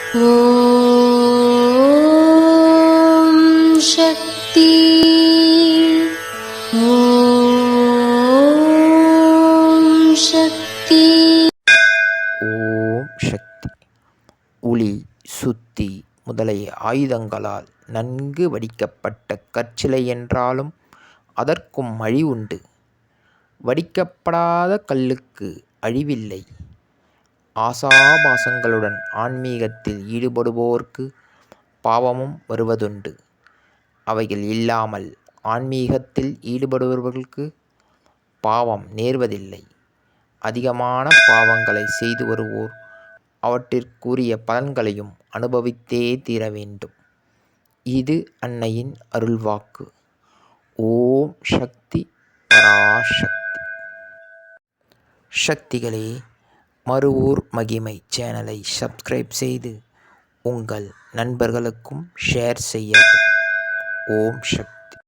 ஓம் சக்தி. ஓம் சக்தி. ஓம் சக்தி. உளி, சுத்தி முதலிய ஆயுதங்களால் நன்கு வடிக்கப்பட்ட கற்சிலை என்றாலும் அதற்கும் அழிவுண்டு. வடிக்கப்படாத கல்லுக்கு அழிவில்லை. ஆசாபாசங்களுடன் ஆன்மீகத்தில் ஈடுபடுவோர்க்கு பாவமும் வருவதுண்டு. அவைகள் இல்லாமல் ஆன்மீகத்தில் ஈடுபடுபவர்களுக்கு பாவம் நேர்வதில்லை. அதிகமான பாவங்களை செய்து வருவோர் அவற்றிற்குரிய பலன்களையும் அனுபவித்தே தீர வேண்டும். இது அன்னையின் அருள்வாக்கு. ஓம் சக்தி பராசக்தி. சக்திகளே, மருவூர் மகிமை சேனலை சப்ஸ்கிரைப் செய்து உங்கள் நண்பர்களுக்கும் ஷேர் செய்யவும். ஓம் சக்தி.